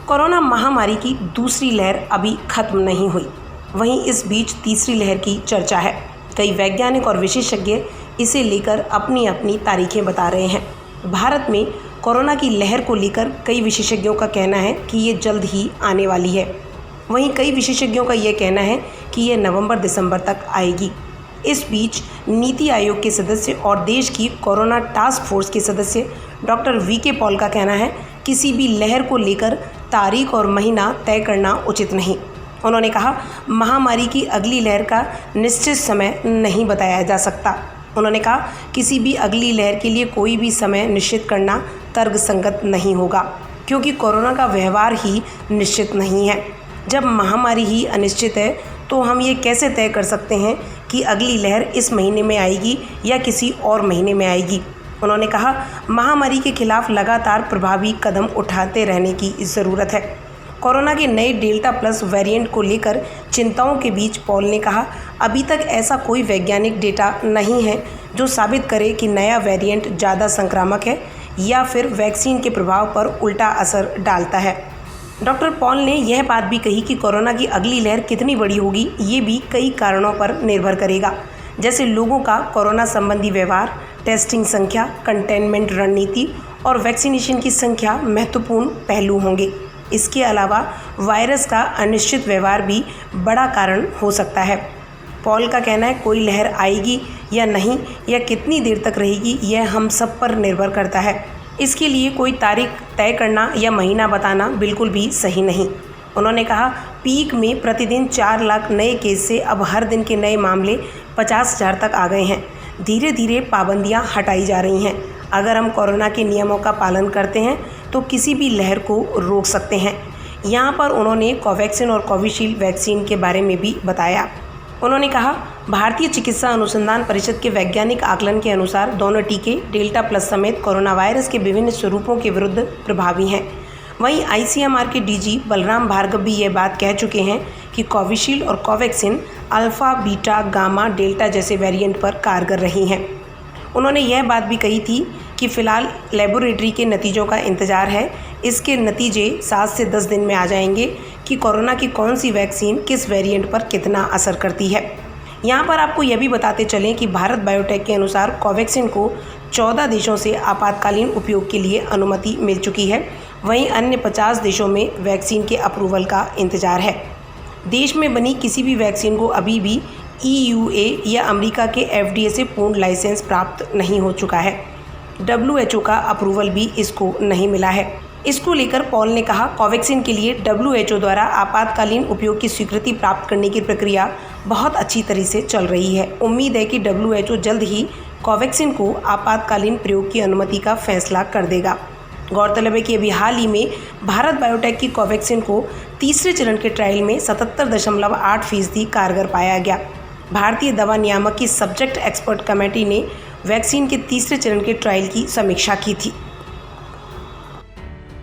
Corona महामारी की दूसरी लहर अभी खत्म नहीं हुई, वहीं इस बीच तीसरी लहर की चर्चा है। कई वैज्ञानिक और विशेषज्ञ इसे लेकर अपनी अपनी तारीखें बता रहे हैं। भारत में कोरोना की लहर को लेकर कई विशेषज्ञों का कहना है कि ये जल्द ही आने वाली है। वहीं कई विशेषज्ञों का ये कहना है कि ये नवंबर-दिसंबर तक आएगी। इस बीच नीति आयोग के सदस्य और देश की कोरोना टास्क फोर्स के सदस्य डॉक्टर वीके पॉल का कहना है, किसी भी लहर को लेकर तारीख और महीना तय करना उचित नहीं। उन्होंने कहा, महामारी की अगली लहर का निश्चित समय नहीं बताया जा सकता। उन्होंने कहा, किसी भी अगली लहर के लिए कोई भी समय निश्चित करना तर्कसंगत नहीं होगा, क्योंकि कोरोना का व्यवहार ही निश्चित नहीं है। जब महामारी ही अनिश्चित है तो हम ये कैसे तय कर सकते हैं कि अगली लहर इस महीने में आएगी या किसी और महीने में आएगी। उन्होंने कहा, महामारी के खिलाफ लगातार प्रभावी कदम उठाते रहने की ज़रूरत है। कोरोना के नए डेल्टा प्लस वेरिएंट को लेकर चिंताओं के बीच पॉल ने कहा, अभी तक ऐसा कोई वैज्ञानिक डेटा नहीं है जो साबित करे कि नया वेरिएंट ज़्यादा संक्रामक है या फिर वैक्सीन के प्रभाव पर उल्टा असर डालता है। डॉक्टर पॉल ने यह बात भी कही कि कोरोना की अगली लहर कितनी बड़ी होगी, ये भी कई कारणों पर निर्भर करेगा, जैसे लोगों का कोरोना संबंधी व्यवहार, टेस्टिंग संख्या, कंटेनमेंट रणनीति और वैक्सीनेशन की संख्या महत्वपूर्ण पहलू होंगे। इसके अलावा वायरस का अनिश्चित व्यवहार भी बड़ा कारण हो सकता है। पॉल का कहना है, कोई लहर आएगी या नहीं या कितनी देर तक रहेगी, यह हम सब पर निर्भर करता है। इसके लिए कोई तारीख तय करना या महीना बताना बिल्कुल भी सही नहीं। उन्होंने कहा, पीक में प्रतिदिन 4 लाख नए केस से अब हर दिन के नए मामले 50,000 तक आ गए हैं। धीरे धीरे पाबंदियां हटाई जा रही हैं। अगर हम कोरोना के नियमों का पालन करते हैं तो किसी भी लहर को रोक सकते हैं। यहाँ पर उन्होंने कोवैक्सीन और कोविशील्ड वैक्सीन के बारे में भी बताया। उन्होंने कहा, भारतीय चिकित्सा अनुसंधान परिषद के वैज्ञानिक आकलन के अनुसार दोनों टीके डेल्टा प्लस समेत कोरोना वायरस के विभिन्न स्वरूपों के विरुद्ध प्रभावी हैं। वहीं आईसीएमआर के डीजी बलराम भार्गव भी ये बात कह चुके हैं कि कोविशील्ड और Covaxin alpha, beta, gamma, delta जैसे वेरिएंट पर कारगर रही हैं। उन्होंने यह बात भी कही थी कि फ़िलहाल लेबोरेटरी के नतीजों का इंतज़ार है। इसके नतीजे 7 से 10 दिन में आ जाएंगे कि कोरोना की कौन सी वैक्सीन किस वेरिएंट पर कितना असर करती है। यहाँ पर आपको यह भी बताते चलें कि भारत बायोटेक के अनुसार कोवैक्सीन को 14 देशों से आपातकालीन उपयोग के लिए अनुमति मिल चुकी है। वहीं अन्य 50 देशों में वैक्सीन के अप्रूवल का इंतज़ार है। देश में बनी किसी भी वैक्सीन को अभी भी EUA या अमेरिका के FDA से पूर्ण लाइसेंस प्राप्त नहीं हो चुका है। WHO का अप्रूवल भी इसको नहीं मिला है। इसको लेकर पॉल ने कहा, कोवैक्सीन के लिए WHO द्वारा आपातकालीन उपयोग की स्वीकृति प्राप्त करने की प्रक्रिया बहुत अच्छी तरह से चल रही है। उम्मीद है कि WHO जल्द ही कोवैक्सीन को आपातकालीन प्रयोग की अनुमति का फैसला कर देगा। गौरतलब है कि अभी हाल ही में भारत बायोटेक की कोवैक्सीन को तीसरे चरण के ट्रायल में 77.8% कारगर पाया गया। भारतीय दवा नियामक की सब्जेक्ट एक्सपर्ट कमेटी ने वैक्सीन के तीसरे चरण के ट्रायल की समीक्षा की थी।